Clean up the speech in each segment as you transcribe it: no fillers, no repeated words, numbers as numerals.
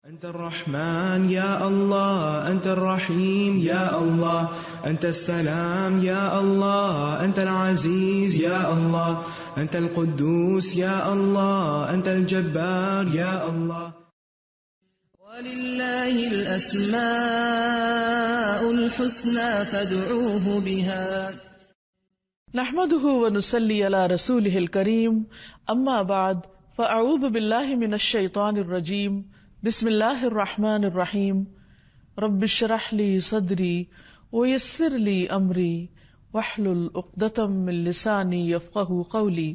أنت الرحمن يا الله، أنت الرحيم يا الله، أنت السلام يا الله، أنت العزيز يا الله، أنت القدوس يا الله، أنت الجبار يا الله. ولله الأسماء الحسنى فادعوه بها. نحمده ونصلي على رسوله الكريم، أما بعد فأعوذ بالله من الشيطان الرجيم. بسم اللہ الرحمن الرحیم. رب اشرح لی صدری ویسر لی امری واحلل عقدۃ من لسانی یفقہوا قولی.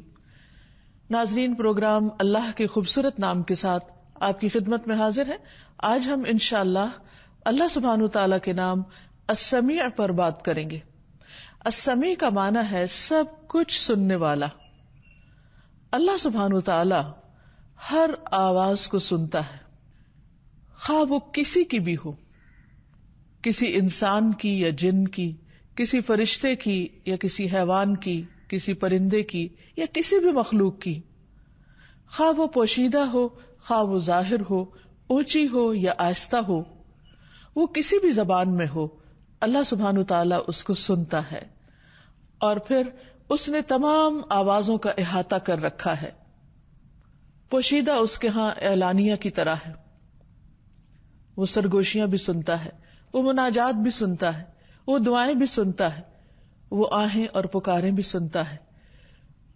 ناظرین، پروگرام اللہ کے خوبصورت نام کے ساتھ آپ کی خدمت میں حاضر ہے. آج ہم انشاءاللہ اللہ سبحانہ تعالیٰ کے نام السمیع پر بات کریں گے. السمیع کا معنی ہے سب کچھ سننے والا. اللہ سبحانہ تعالیٰ ہر آواز کو سنتا ہے، خواہ وہ کسی کی بھی ہو، کسی انسان کی یا جن کی، کسی فرشتے کی یا کسی حیوان کی، کسی پرندے کی یا کسی بھی مخلوق کی، خواہ وہ پوشیدہ ہو خواہ وہ ظاہر ہو، اونچی ہو یا آہستہ ہو، وہ کسی بھی زبان میں ہو، اللہ سبحانہ تعالیٰ اس کو سنتا ہے. اور پھر اس نے تمام آوازوں کا احاطہ کر رکھا ہے. پوشیدہ اس کے ہاں اعلانیہ کی طرح ہے، وہ سرگوشیاں بھی سنتا ہے، وہ مناجات بھی سنتا ہے، وہ دعائیں بھی سنتا ہے، وہ آہیں اور پکاریں بھی سنتا ہے،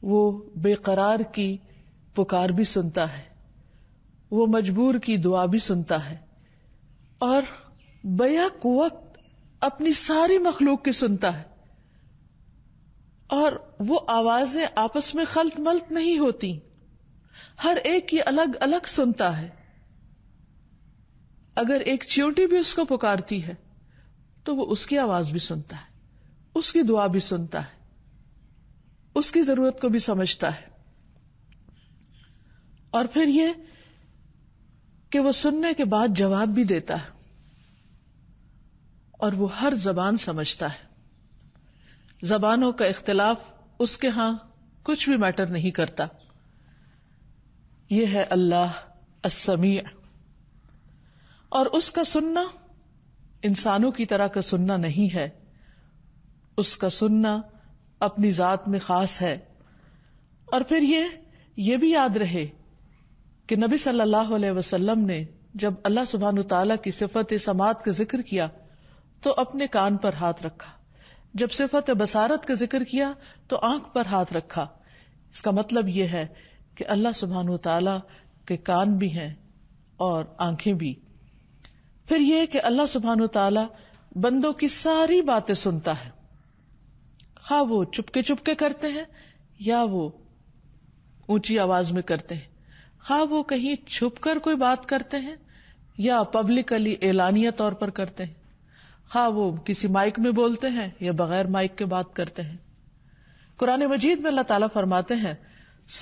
وہ بے قرار کی پکار بھی سنتا ہے، وہ مجبور کی دعا بھی سنتا ہے، اور بیک وقت اپنی ساری مخلوق کی سنتا ہے. اور وہ آوازیں آپس میں خلط ملط نہیں ہوتی، ہر ایک کی الگ الگ سنتا ہے. اگر ایک چیونٹی بھی اس کو پکارتی ہے تو وہ اس کی آواز بھی سنتا ہے، اس کی دعا بھی سنتا ہے، اس کی ضرورت کو بھی سمجھتا ہے. اور پھر یہ کہ وہ سننے کے بعد جواب بھی دیتا ہے، اور وہ ہر زبان سمجھتا ہے. زبانوں کا اختلاف اس کے ہاں کچھ بھی میٹر نہیں کرتا. یہ ہے اللہ السمیع. اور اس کا سننا انسانوں کی طرح کا سننا نہیں ہے، اس کا سننا اپنی ذات میں خاص ہے. اور پھر یہ بھی یاد رہے کہ نبی صلی اللہ علیہ وسلم نے جب اللہ سبحانہ تعالیٰ کی صفت سماعت کا ذکر کیا تو اپنے کان پر ہاتھ رکھا، جب صفت بصارت کا ذکر کیا تو آنکھ پر ہاتھ رکھا. اس کا مطلب یہ ہے کہ اللہ سبحانہ تعالیٰ کے کان بھی ہیں اور آنکھیں بھی. پھر یہ کہ اللہ سبحانہ تعالیٰ بندوں کی ساری باتیں سنتا ہے، خواہ وہ چپکے چپکے کرتے ہیں یا وہ اونچی آواز میں کرتے ہیں، خواہ وہ کہیں چھپ کر کوئی بات کرتے ہیں یا پبلکلی اعلانیہ طور پر کرتے ہیں، خواہ وہ کسی مائک میں بولتے ہیں یا بغیر مائک کے بات کرتے ہیں. قرآن مجید میں اللہ تعالیٰ فرماتے ہیں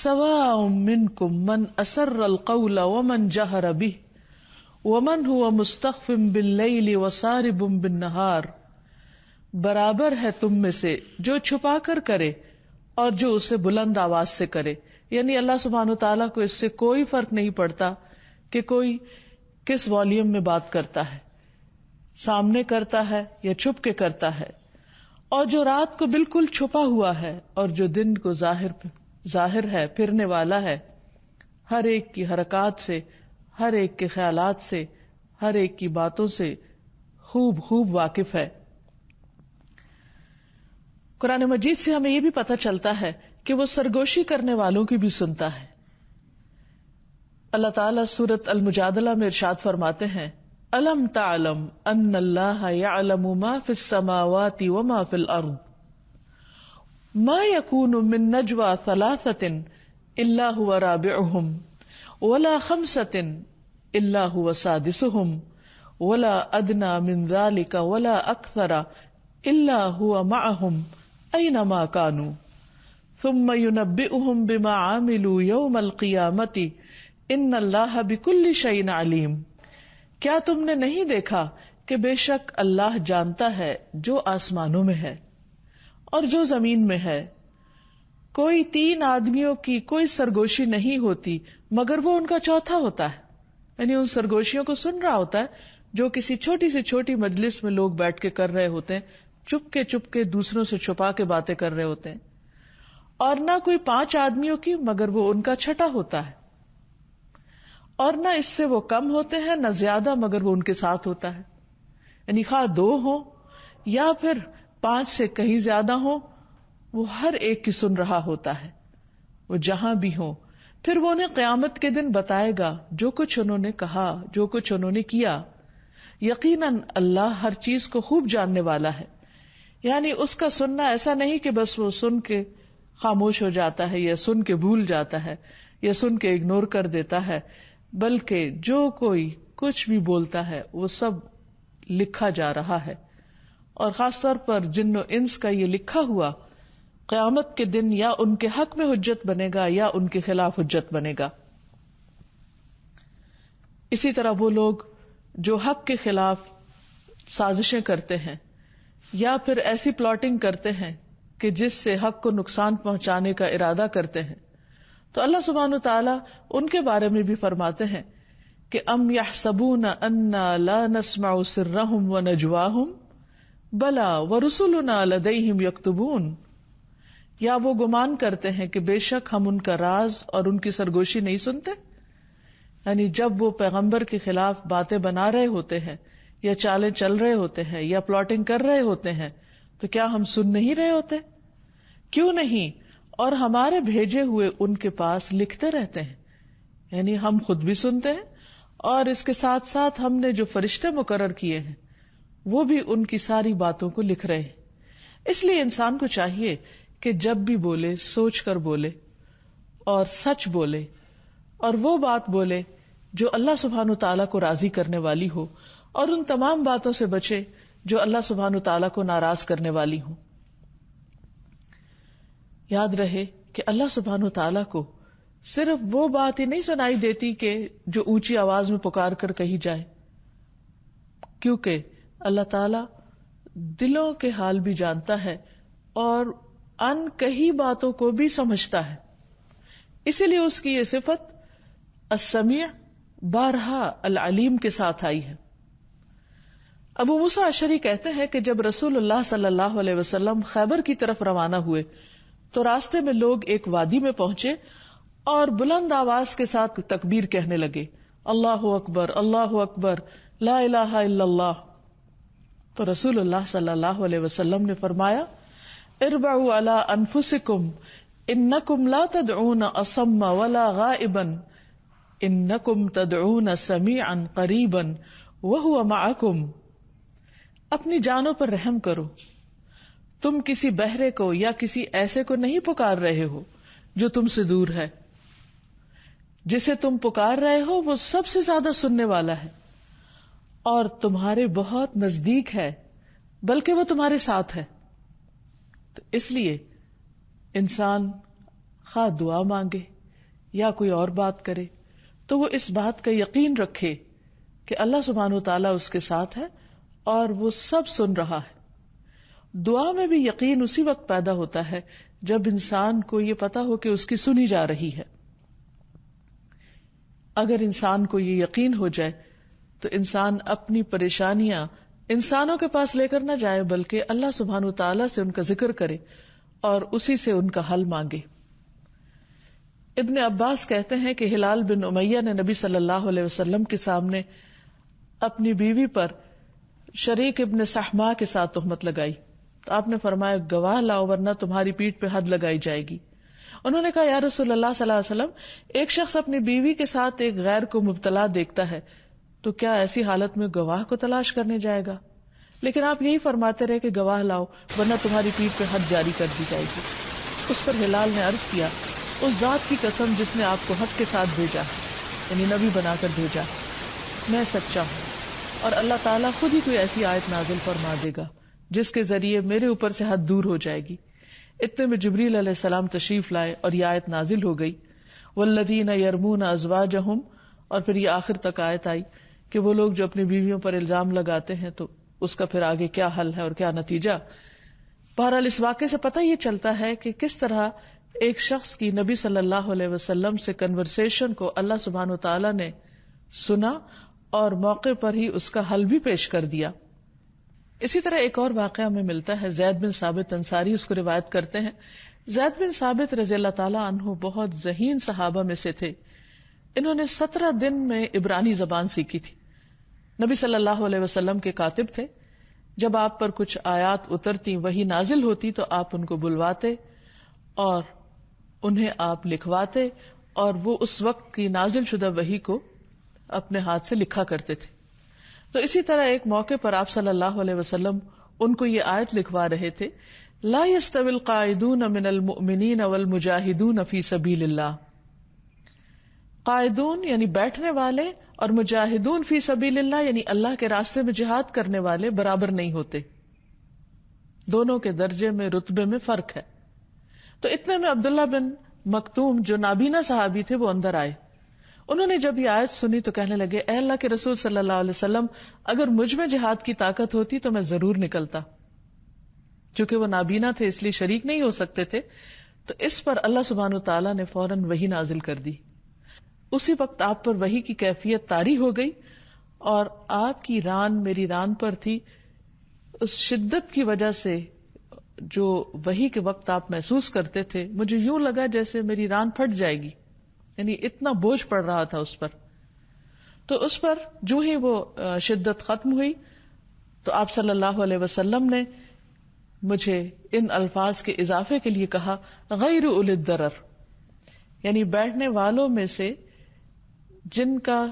سواء منکم من اسر القول ومن جہر بہ ومن هو مستخف باللیل وسارب بالنہار. برابر ہے تم میں سے جو چھپا کر کرے اور جو اسے بلند آواز سے کرے. یعنی اللہ سبحانہ تعالیٰ کو اس سے کوئی فرق نہیں پڑتا کہ کوئی کس والیوم میں بات کرتا ہے، سامنے کرتا ہے یا چھپ کے کرتا ہے. اور جو رات کو بالکل چھپا ہوا ہے اور جو دن کو ظاہر ہے، پھرنے والا ہے، ہر ایک کی حرکات سے، ہر ایک کے خیالات سے، ہر ایک کی باتوں سے خوب واقف ہے. قرآن مجید سے ہمیں یہ بھی پتہ چلتا ہے کہ وہ سرگوشی کرنے والوں کی بھی سنتا ہے. اللہ تعالیٰ سورۃ المجادلہ میں ارشاد فرماتے ہیں الم تعلم ان اللہ یعلم ما فی السماوات وما فی الارض ما یکون من نجوى ثلاثۃ الا هو رابعهم ولا خمسۃ الا هو سادسهم ولا ادنى من ذلك ولا اکثر الا هو معهم اینما كانوا ثم ينبئهم بما عملوا يوم القیامۃ ان اللہ بكل شیء علیم. کیا تم نے نہیں دیکھا کہ بے شک اللہ جانتا ہے جو آسمانوں میں ہے اور جو زمین میں ہے. کوئی 3 آدمیوں کی کوئی سرگوشی نہیں ہوتی مگر وہ ان کا چوتھا ہوتا ہے. یعنی ان سرگوشیوں کو سن رہا ہوتا ہے جو کسی چھوٹی سے چھوٹی مجلس میں لوگ بیٹھ کے کر رہے ہوتے ہیں، چپ کے دوسروں سے چھپا کے باتیں کر رہے ہوتے ہیں، اور نہ کوئی 5 آدمیوں کی مگر وہ ان کا چھٹا ہوتا ہے، اور نہ اس سے وہ کم ہوتے ہیں نہ زیادہ مگر وہ ان کے ساتھ ہوتا ہے. یعنی خواہ 2 ہوں یا پھر 5 سے کہیں زیادہ ہوں، وہ ہر ایک کی سن رہا ہوتا ہے، وہ جہاں بھی ہوں. پھر وہ انہیں قیامت کے دن بتائے گا جو کچھ انہوں نے کہا، جو کچھ انہوں نے کیا. یقیناً اللہ ہر چیز کو خوب جاننے والا ہے. یعنی اس کا سننا ایسا نہیں کہ بس وہ سن کے خاموش ہو جاتا ہے یا سن کے بھول جاتا ہے یا سن کے اگنور کر دیتا ہے، بلکہ جو کوئی کچھ بھی بولتا ہے وہ سب لکھا جا رہا ہے. اور خاص طور پر جن و انس کا یہ لکھا ہوا قیامت کے دن یا ان کے حق میں حجت بنے گا یا ان کے خلاف حجت بنے گا. اسی طرح وہ لوگ جو حق کے خلاف سازشیں کرتے ہیں یا پھر ایسی پلاٹنگ کرتے ہیں کہ جس سے حق کو نقصان پہنچانے کا ارادہ کرتے ہیں، تو اللہ سبحانہ وتعالی ان کے بارے میں بھی فرماتے ہیں کہ ام یحسبون انا لا نسمع سرهم ونجواهم بلا ورسلنا لدیہم یکتبون. یا وہ گمان کرتے ہیں کہ بے شک ہم ان کا راز اور ان کی سرگوشی نہیں سنتے. یعنی جب وہ پیغمبر کے خلاف باتیں بنا رہے ہوتے ہیں یا چالیں چل رہے ہوتے ہیں یا پلاٹنگ کر رہے ہوتے ہیں تو کیا ہم سن نہیں رہے ہوتے؟ کیوں نہیں؟ اور ہمارے بھیجے ہوئے ان کے پاس لکھتے رہتے ہیں. یعنی ہم خود بھی سنتے ہیں اور اس کے ساتھ ساتھ ہم نے جو فرشتے مقرر کیے ہیں وہ بھی ان کی ساری باتوں کو لکھ رہے ہیں. اس لیے انسان کو چاہیے کہ جب بھی بولے سوچ کر بولے اور سچ بولے اور وہ بات بولے جو اللہ سبحانہ تعالیٰ کو راضی کرنے والی ہو، اور ان تمام باتوں سے بچے جو اللہ سبحانہ تعالیٰ کو ناراض کرنے والی ہوں. یاد رہے کہ اللہ سبحانہ تعالیٰ کو صرف وہ بات ہی نہیں سنائی دیتی کہ جو اونچی آواز میں پکار کر کہی جائے، کیونکہ اللہ تعالیٰ دلوں کے حال بھی جانتا ہے اور ان کہی باتوں کو بھی سمجھتا ہے. اسی لیے اس کی یہ صفت السمیع بارہا العلیم کے ساتھ آئی ہے. ابو موسیٰ اشعری کہتے ہیں کہ جب رسول اللہ صلی اللہ علیہ وسلم خیبر کی طرف روانہ ہوئے تو راستے میں لوگ ایک وادی میں پہنچے اور بلند آواز کے ساتھ تکبیر کہنے لگے، اللہ اکبر لا الہ الا اللہ. تو رسول اللہ صلی اللہ علیہ وسلم نے فرمایا، اربعوا علی انفسکم انکم لا تدعون اصم ولا غائبا انکم تدعون سمیعا قریبا وہو معکم. اپنی جانوں پر رحم کرو، تم کسی بہرے کو یا کسی ایسے کو نہیں پکار رہے ہو جو تم سے دور ہے. جسے تم پکار رہے ہو وہ سب سے زیادہ سننے والا ہے اور تمہارے بہت نزدیک ہے، بلکہ وہ تمہارے ساتھ ہے. تو اس لیے انسان خواہ دعا مانگے یا کوئی اور بات کرے تو وہ اس بات کا یقین رکھے کہ اللہ سبحانہ وتعالیٰ اس کے ساتھ ہے اور وہ سب سن رہا ہے. دعا میں بھی یقین اسی وقت پیدا ہوتا ہے جب انسان کو یہ پتا ہو کہ اس کی سنی جا رہی ہے. اگر انسان کو یہ یقین ہو جائے تو انسان اپنی پریشانیاں انسانوں کے پاس لے کر نہ جائے بلکہ اللہ سبحانہ وتعالیٰ سے ان کا ذکر کرے اور اسی سے ان کا حل مانگے. ابن عباس کہتے ہیں کہ ہلال بن امیہ نے نبی صلی اللہ علیہ وسلم کے سامنے اپنی بیوی پر شریک ابن سحما کے ساتھ تہمت لگائی تو آپ نے فرمایا گواہ لاؤ ورنہ تمہاری پیٹھ پہ حد لگائی جائے گی. انہوں نے کہا یا رسول اللہ صلی اللہ علیہ وسلم، ایک شخص اپنی بیوی کے ساتھ ایک غیر کو مبتلا دیکھتا ہے تو کیا ایسی حالت میں گواہ کو تلاش کرنے جائے گا؟ لیکن آپ یہی فرماتے رہے کہ گواہ لاؤ ورنہ تمہاری پیٹھ پہ حد جاری کر دی جائے گی. اس پر ہلال نے عرض کیا، اس ذات کی قسم جس نے آپ کو حق کے ساتھ بھیجا، یعنی نبی بنا کر بھیجا، میں سچا ہوں اور اللہ تعالیٰ خود ہی کوئی ایسی آیت نازل فرما دے گا جس کے ذریعے میرے اوپر سے حد دور ہو جائے گی. اتنے میں جبریل علیہ السلام تشریف لائے اور یہ آیت نازل ہو گئی، والذین یرمون ازواجہم، اور پھر یہ آخر تک آیت آئی کہ وہ لوگ جو اپنی بیویوں پر الزام لگاتے ہیں تو اس کا پھر آگے کیا حل ہے اور کیا نتیجہ. بہرحال اس واقعے سے پتہ یہ چلتا ہے کہ کس طرح ایک شخص کی نبی صلی اللہ علیہ وسلم سے کنورسیشن کو اللہ سبحانہ وتعالیٰ نے سنا اور موقع پر ہی اس کا حل بھی پیش کر دیا. اسی طرح ایک اور واقعہ ہمیں ملتا ہے، زید بن ثابت انصاری اس کو روایت کرتے ہیں. زید بن ثابت رضی اللہ تعالیٰ عنہ بہت ذہین صحابہ میں سے تھے. انہوں نے 17 دن میں عبرانی زبان سیکھی تھی. نبی صلی اللہ علیہ وسلم کے کاتب تھے. جب آپ پر کچھ آیات اترتی، وحی نازل ہوتی، تو آپ ان کو بلواتے اور انہیں آپ لکھواتے، اور وہ اس وقت کی نازل شدہ وحی کو اپنے ہاتھ سے لکھا کرتے تھے. تو اسی طرح ایک موقع پر آپ صلی اللہ علیہ وسلم ان کو یہ آیت لکھوا رہے تھے، لا يستوی القاعدون من المؤمنین والمجاہدون فی سبیل اللہ. قائدون یعنی بیٹھنے والے اور مجاہدون فی سبیل اللہ یعنی اللہ کے راستے میں جہاد کرنے والے برابر نہیں ہوتے. دونوں کے درجے میں، رتبے میں فرق ہے. تو اتنے میں عبداللہ بن مکتوم جو نابینا صحابی تھے وہ اندر آئے. انہوں نے جب یہ آیت سنی تو کہنے لگے، اے اللہ کے رسول صلی اللہ علیہ وسلم، اگر مجھ میں جہاد کی طاقت ہوتی تو میں ضرور نکلتا. چونکہ وہ نابینا تھے اس لیے شریک نہیں ہو سکتے تھے. تو اس پر اللہ سبحانہ وتعالی نے فوراً وحی نازل کر دی. اسی وقت آپ پر وحی کی کیفیت طاری ہو گئی، اور آپ کی ران میری ران پر تھی. اس شدت کی وجہ سے جو وحی کے وقت آپ محسوس کرتے تھے، مجھے یوں لگا جیسے میری ران پھٹ جائے گی، یعنی اتنا بوجھ پڑ رہا تھا اس پر. تو اس پر جو ہی وہ شدت ختم ہوئی تو آپ صلی اللہ علیہ وسلم نے مجھے ان الفاظ کے اضافے کے لیے کہا، غیر اولی الضرر، یعنی بیٹھنے والوں میں سے جن کا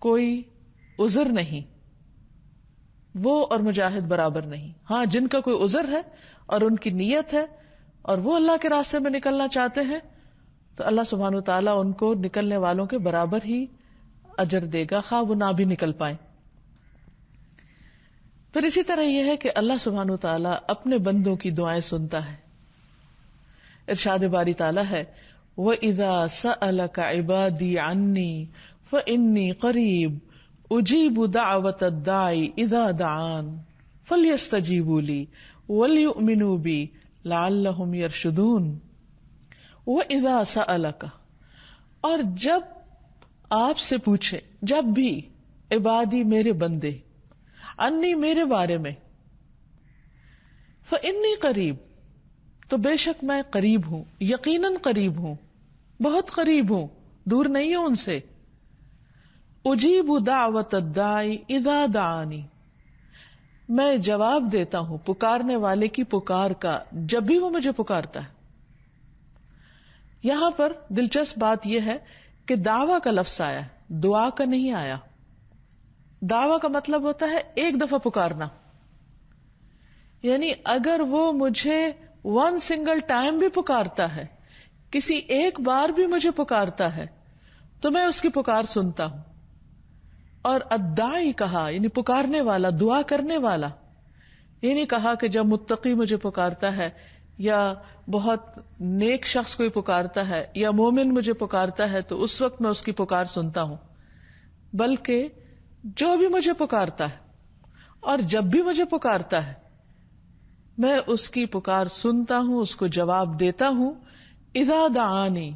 کوئی عذر نہیں وہ اور مجاہد برابر نہیں. ہاں جن کا کوئی عذر ہے اور ان کی نیت ہے اور وہ اللہ کے راستے میں نکلنا چاہتے ہیں تو اللہ سبحانہ وتعالیٰ ان کو نکلنے والوں کے برابر ہی اجر دے گا، خواہ وہ نہ بھی نکل پائیں. پھر اسی طرح یہ ہے کہ اللہ سبحانہ وتعالیٰ اپنے بندوں کی دعائیں سنتا ہے. ارشاد باری تعالیٰ ہے، وَإِذَا سَأَلَكَ عِبَادِي عَنِّي فَإِنِّي قَرِيبٌ أُجِيبُ دَعْوَةَ الدَّاعِ إِذَا دَعَانِ فَلْيَسْتَجِيبُوا لِي وَلْيُؤْمِنُوا بِي لَعَلَّهُمْ يَرْشُدُونَ. وَإِذَا سَأَلَكَ، اور جب آپ سے پوچھے، جب بھی، عبادی میرے بندے، انی میرے بارے میں، فَإِنِّي قَرِيبٌ، تو بے شک میں قریب ہوں، یقیناً قریب ہوں، بہت قریب ہوں، دور نہیں ہوں ان سے. اجیب دعوت الداعی اذا دعانی، میں جواب دیتا ہوں پکارنے والے کی پکار کا جب بھی وہ مجھے پکارتا ہے. یہاں پر دلچسپ بات یہ ہے کہ دعویٰ کا لفظ آیا، دعا کا نہیں آیا. دعویٰ کا مطلب ہوتا ہے ایک دفعہ پکارنا، یعنی اگر وہ مجھے ون سنگل ٹائم بھی پکارتا ہے، کسی ایک بار بھی مجھے پکارتا ہے تو میں اس کی پکار سنتا ہوں. اور الداعی کہا یعنی پکارنے والا، دعا کرنے والا. یہ نہیں کہا کہ جب متقی مجھے پکارتا ہے یا بہت نیک شخص کوئی پکارتا ہے یا مومن مجھے پکارتا ہے تو اس وقت میں اس کی پکار سنتا ہوں، بلکہ جو بھی مجھے پکارتا ہے اور جب بھی مجھے پکارتا ہے میں اس کی پکار سنتا ہوں، اس کو جواب دیتا ہوں. اذا دعانی،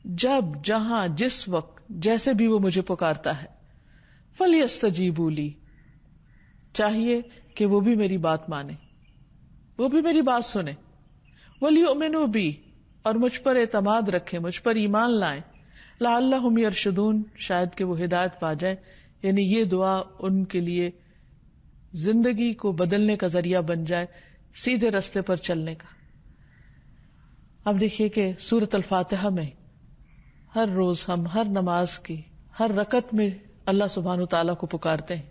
جب، جہاں، جس وقت، جیسے بھی وہ مجھے پکارتا ہے. فلیستجیبوا لی، چاہیے کہ وہ بھی میری بات مانے، وہ بھی میری بات سنے. ولیؤمنوا بی، اور مجھ پر اعتماد رکھیں، مجھ پر ایمان لائیں. لعلہم یرشدون، شاید کہ وہ ہدایت پا جائیں. یعنی یہ دعا ان کے لیے زندگی کو بدلنے کا ذریعہ بن جائے، سیدھے رستے پر چلنے کا. اب دیکھیے کہ سورۃ الفاتحہ میں ہر روز ہم ہر نماز کی ہر رکعت میں اللہ سبحانہ تعالیٰ کو پکارتے ہیں،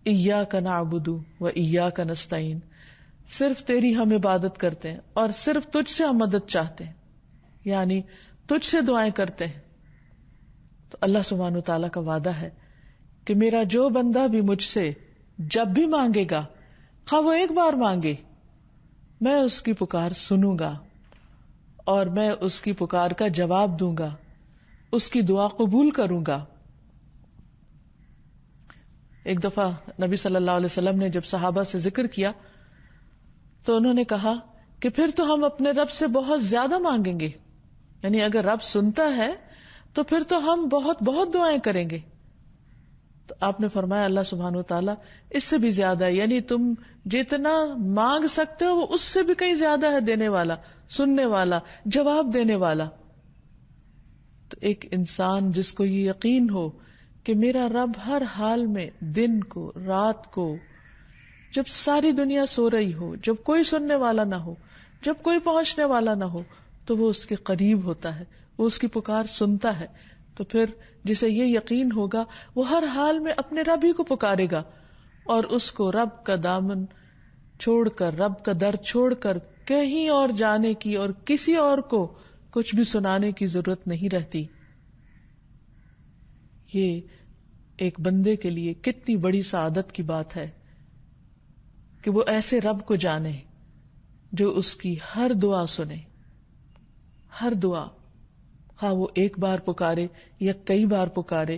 ایاک نعبد و ایاک نستعین، صرف تیری ہم عبادت کرتے ہیں اور صرف تجھ سے ہم مدد چاہتے ہیں، یعنی تجھ سے دعائیں کرتے ہیں. تو اللہ سبحانہ تعالیٰ کا وعدہ ہے کہ میرا جو بندہ بھی مجھ سے جب بھی مانگے گا، خواہ وہ ایک بار مانگے، میں اس کی پکار سنوں گا اور میں اس کی پکار کا جواب دوں گا، اس کی دعا قبول کروں گا. ایک دفعہ نبی صلی اللہ علیہ وسلم نے جب صحابہ سے ذکر کیا تو انہوں نے کہا کہ پھر تو ہم اپنے رب سے بہت زیادہ مانگیں گے. یعنی اگر رب سنتا ہے تو پھر تو ہم بہت بہت دعائیں کریں گے. تو آپ نے فرمایا اللہ سبحانہ و تعالیٰ اس سے بھی زیادہ ہے، یعنی تم جتنا مانگ سکتے ہو وہ اس سے بھی کہیں زیادہ ہے دینے والا، سننے والا، جواب دینے والا. تو ایک انسان جس کو یہ یقین ہو کہ میرا رب ہر حال میں، دن کو، رات کو، جب ساری دنیا سو رہی ہو، جب کوئی سننے والا نہ ہو، جب کوئی پہنچنے والا نہ ہو، تو وہ اس کے قریب ہوتا ہے، وہ اس کی پکار سنتا ہے. تو پھر جسے یہ یقین ہوگا وہ ہر حال میں اپنے رب ہی کو پکارے گا، اور اس کو رب کا دامن چھوڑ کر، رب کا در چھوڑ کر کہیں اور جانے کی اور کسی اور کو کچھ بھی سنانے کی ضرورت نہیں رہتی. یہ ایک بندے کے لیے کتنی بڑی سعادت کی بات ہے کہ وہ ایسے رب کو جانے جو اس کی ہر دعا سنے، ہر دعا، ہاں وہ ایک بار پکارے یا کئی بار پکارے،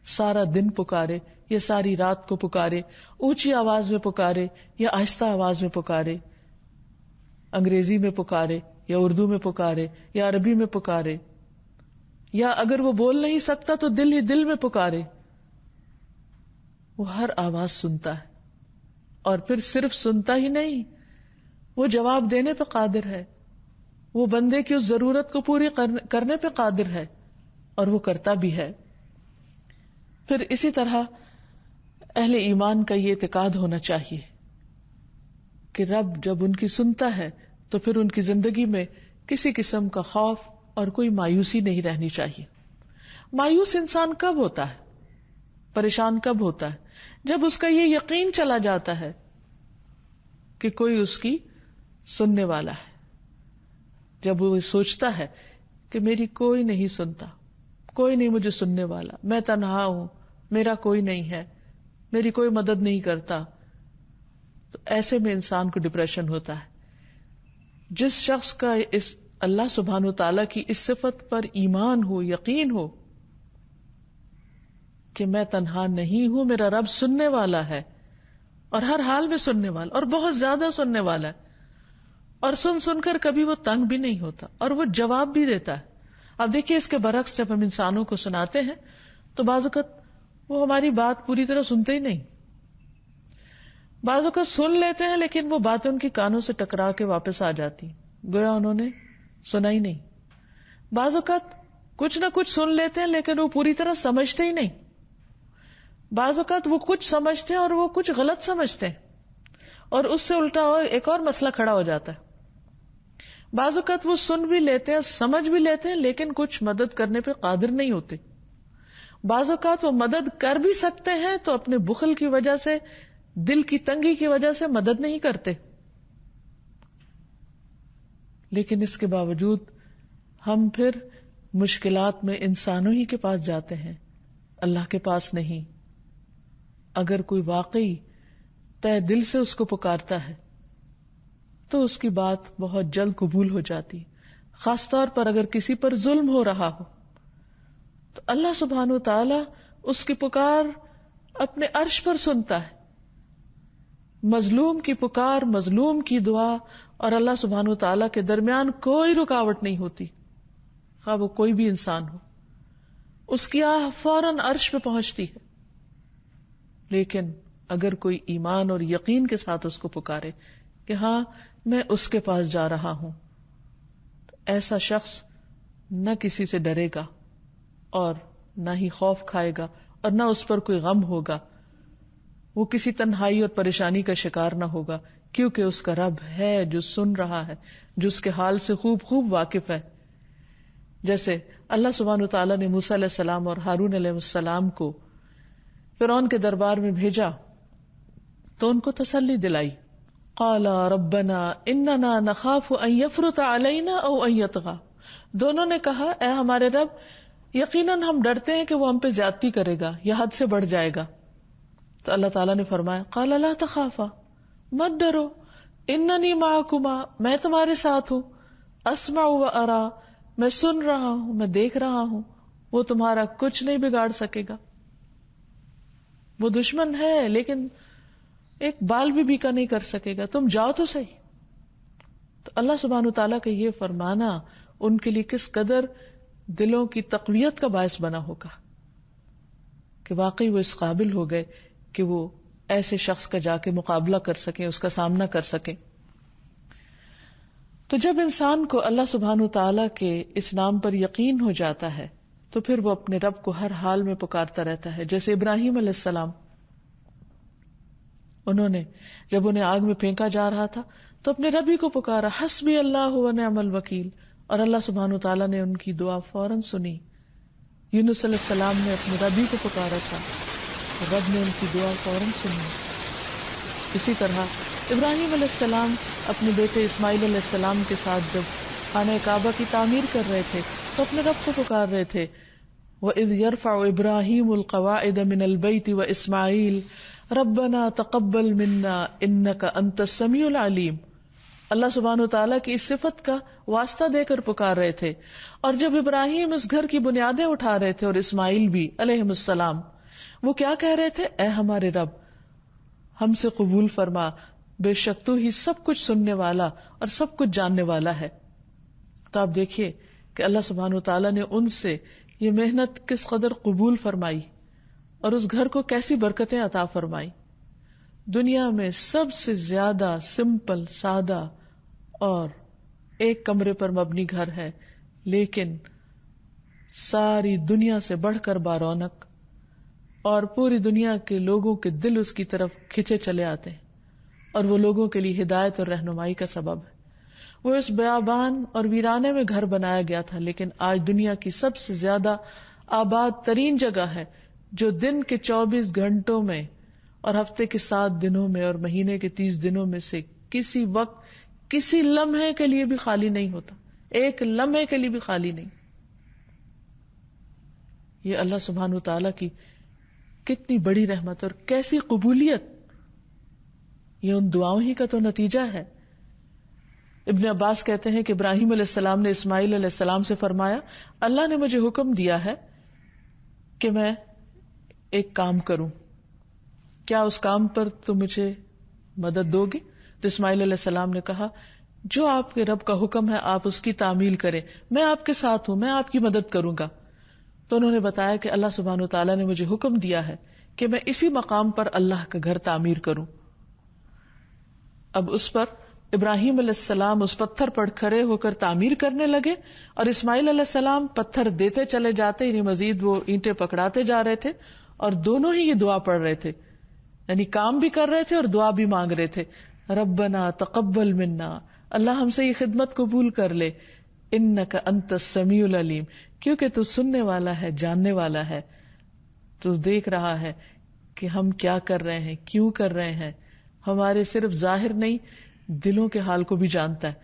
سارا دن پکارے یا ساری رات کو پکارے، اونچی آواز میں پکارے یا آہستہ آواز میں پکارے، انگریزی میں پکارے یا اردو میں پکارے یا عربی میں پکارے، یا اگر وہ بول نہیں سکتا تو دل ہی دل میں پکارے، وہ ہر آواز سنتا ہے. اور پھر صرف سنتا ہی نہیں، وہ جواب دینے پہ قادر ہے، وہ بندے کی اس ضرورت کو پوری کرنے پہ قادر ہے، اور وہ کرتا بھی ہے. پھر اسی طرح اہل ایمان کا یہ اعتقاد ہونا چاہیے کہ رب جب ان کی سنتا ہے تو پھر ان کی زندگی میں کسی قسم کا خوف اور کوئی مایوسی نہیں رہنی چاہیے. مایوس انسان کب ہوتا ہے، پریشان کب ہوتا ہے؟ جب اس کا یہ یقین چلا جاتا ہے کہ کوئی اس کی سننے والا ہے، جب وہ سوچتا ہے کہ میری کوئی نہیں سنتا، کوئی نہیں مجھے سننے والا، میں تنہا ہوں، میرا کوئی نہیں ہے، میری کوئی مدد نہیں کرتا، تو ایسے میں انسان کو ڈپریشن ہوتا ہے. جس شخص کا اس اللہ سبحانہ و تعالیٰ کی اس صفت پر ایمان ہو، یقین ہو کہ میں تنہا نہیں ہوں، میرا رب سننے والا ہے، اور ہر حال میں سننے والا، اور بہت زیادہ سننے والا ہے، اور سن کر کبھی وہ تنگ بھی نہیں ہوتا، اور وہ جواب بھی دیتا ہے. اب دیکھیے اس کے برعکس جب ہم انسانوں کو سناتے ہیں تو بعض اوقات وہ ہماری بات پوری طرح سنتے ہی نہیں، بعض اوقات سن لیتے ہیں لیکن وہ باتیں ان کی کانوں سے ٹکرا کے واپس آ جاتی، گویا انہوں نے سنا ہی نہیں. بعض اوقات کچھ نہ کچھ سن لیتے ہیں لیکن وہ پوری طرح سمجھتے ہی نہیں. بعض اوقات وہ کچھ سمجھتے ہیں اور وہ کچھ غلط سمجھتے ہیں، اور اس سے الٹا اور ایک اور مسئلہ کھڑا ہو جاتا ہے. بعض اوقات وہ سن بھی لیتے ہیں، سمجھ بھی لیتے ہیں، لیکن کچھ مدد کرنے پہ قادر نہیں ہوتے. بعض اوقات وہ مدد کر بھی سکتے ہیں تو اپنے بخل کی وجہ سے، دل کی تنگی کی وجہ سے مدد نہیں کرتے. لیکن اس کے باوجود ہم پھر مشکلات میں انسانوں ہی کے پاس جاتے ہیں، اللہ کے پاس نہیں. اگر کوئی واقعی تہ دل سے اس کو پکارتا ہے تو اس کی بات بہت جلد قبول ہو جاتی، خاص طور پر اگر کسی پر ظلم ہو رہا ہو تو اللہ سبحانہ وتعالی اس کی پکار اپنے عرش پر سنتا ہے. مظلوم کی پکار، مظلوم کی دعا اور اللہ سبحانہ وتعالی کے درمیان کوئی رکاوٹ نہیں ہوتی، خواہ وہ کوئی بھی انسان ہو. اس کی آہ فوراً عرش پہ پہنچتی ہے. لیکن اگر کوئی ایمان اور یقین کے ساتھ اس کو پکارے کہ ہاں میں اس کے پاس جا رہا ہوں، تو ایسا شخص نہ کسی سے ڈرے گا اور نہ ہی خوف کھائے گا اور نہ اس پر کوئی غم ہوگا. وہ کسی تنہائی اور پریشانی کا شکار نہ ہوگا، کیونکہ اس کا رب ہے جو سن رہا ہے، جو اس کے حال سے خوب خوب واقف ہے. جیسے اللہ سبحانہ وتعالیٰ نے موسیٰ علیہ السلام اور ہارون علیہ السلام کو فرعون کے دربار میں بھیجا تو ان کو تسلی دلائی. قالا ربنا اننا نخاف ان یفرط علینا او ان یطغی، دونوں نے کہا اے ہمارے رب یقیناً ہم ڈرتے ہیں کہ وہ ہم پہ زیادتی کرے گا یا حد سے بڑھ جائے گا. تو اللہ تعالیٰ نے فرمایا قالا لا تخافا، مت ڈرو، اننی معکما، میں تمہارے ساتھ ہوں، اسمع و ارا، میں سن رہا ہوں، میں دیکھ رہا ہوں، وہ تمہارا کچھ نہیں بگاڑ سکے گا. وہ دشمن ہے لیکن ایک بال بھی بیکا نہیں کر سکے گا، تم جاؤ تو صحیح. تو اللہ سبحانہ وتعالیٰ کا یہ فرمانا ان کے لیے کس قدر دلوں کی تقویت کا باعث بنا ہوگا کہ واقعی وہ اس قابل ہو گئے کہ وہ ایسے شخص کا جا کے مقابلہ کر سکیں، اس کا سامنا کر سکیں. تو جب انسان کو اللہ سبحانہ تعالیٰ کے اس نام پر یقین ہو جاتا ہے تو پھر وہ اپنے رب کو ہر حال میں پکارتا رہتا ہے. جیسے ابراہیم علیہ السلام، جب انہیں آگ میں پھینکا جا رہا تھا تو اپنے رب ہی کو پکارا، حسبی اللہ و نعم الوکیل، اور اللہ سبحانہ تعالیٰ نے ان کی دعا فوراً سنی. یونس علیہ السلام نے اپنے رب ہی کو پکارا تھا، رب نے ان کی دعا فوراً سنی. اسی طرح ابراہیم علیہ السلام اپنے بیٹے اسماعیل علیہ السلام کے ساتھ جب خانہ کعبہ کی تعمیر کر رہے تھے تو اپنے رب کو پکار رہے تھے، وَإِذْ يَرْفَعُ إِبْرَاهِيمُ الْقَوَاعِدَ مِنَ الْبَيْتِ وَإِسْمَاعِيلُ رَبَّنَا تَقَبَّلْ مِنَّا إِنَّكَ أَنْتَ السَّمِيعُ الْعَلِيمُ. اللہ سبحانہ وتعالیٰ کی اس صفت کا واسطہ دے کر پکار رہے تھے. اور جب ابراہیم اس گھر کی بنیادیں اٹھا رہے تھے اور اسماعیل بھی علیہم السلام، وہ کیا کہہ رہے تھے؟ اے ہمارے رب، ہم سے قبول فرما، بے شک تو ہی سب کچھ سننے والا اور سب کچھ جاننے والا ہے. تو آپ دیکھیے کہ اللہ سبحانہ وتعالیٰ نے ان سے یہ محنت کس قدر قبول فرمائی اور اس گھر کو کیسی برکتیں عطا فرمائی. دنیا میں سب سے زیادہ سمپل، سادہ اور ایک کمرے پر مبنی گھر ہے، لیکن ساری دنیا سے بڑھ کر بارونق، اور پوری دنیا کے لوگوں کے دل اس کی طرف کھچے چلے آتے ہیں، اور وہ لوگوں کے لیے ہدایت اور رہنمائی کا سبب ہے. وہ اس بیابان اور ویرانے میں گھر بنایا گیا تھا، لیکن آج دنیا کی سب سے زیادہ آباد ترین جگہ ہے، جو دن کے 24 گھنٹوں میں اور ہفتے کے 7 دنوں میں اور مہینے کے 30 دنوں میں سے کسی وقت کسی لمحے کے لیے بھی خالی نہیں ہوتا، ایک لمحے کے لیے بھی خالی نہیں. یہ اللہ سبحانہ وتعالیٰ کی کتنی بڑی رحمت اور کیسی قبولیت، یہ ان دعاؤں ہی کا تو نتیجہ ہے. ابن عباس کہتے ہیں کہ ابراہیم علیہ السلام نے اسماعیل علیہ السلام سے فرمایا، اللہ نے مجھے حکم دیا ہے کہ میں ایک کام کروں، کیا اس کام پر تم مجھے مدد دو گے؟ تو اسماعیل علیہ السلام نے کہا، جو آپ کے رب کا حکم ہے آپ اس کی تعمیل کریں، میں آپ کے ساتھ ہوں، میں آپ کی مدد کروں گا. تو انہوں نے بتایا کہ اللہ سبحانہ وتعالیٰ نے مجھے حکم دیا ہے کہ میں اسی مقام پر اللہ کا گھر تعمیر کروں. اب اس پر ابراہیم علیہ السلام اس پتھر پر کھڑے ہو کر تعمیر کرنے لگے، اور اسماعیل علیہ السلام پتھر دیتے چلے جاتے، یعنی مزید وہ اینٹیں پکڑاتے جا رہے تھے، اور دونوں ہی یہ دعا پڑھ رہے تھے، یعنی کام بھی کر رہے تھے اور دعا بھی مانگ رہے تھے. ربنا تقبل منا، اللہ ہم سے یہ خدمت قبول کر لے، انک انت السمیع العلیم، کیونکہ تو سننے والا ہے، جاننے والا ہے، تو دیکھ رہا ہے کہ ہم کیا کر رہے ہیں، کیوں کر رہے ہیں، ہمارے صرف ظاہر نہیں دلوں کے حال کو بھی جانتا ہے.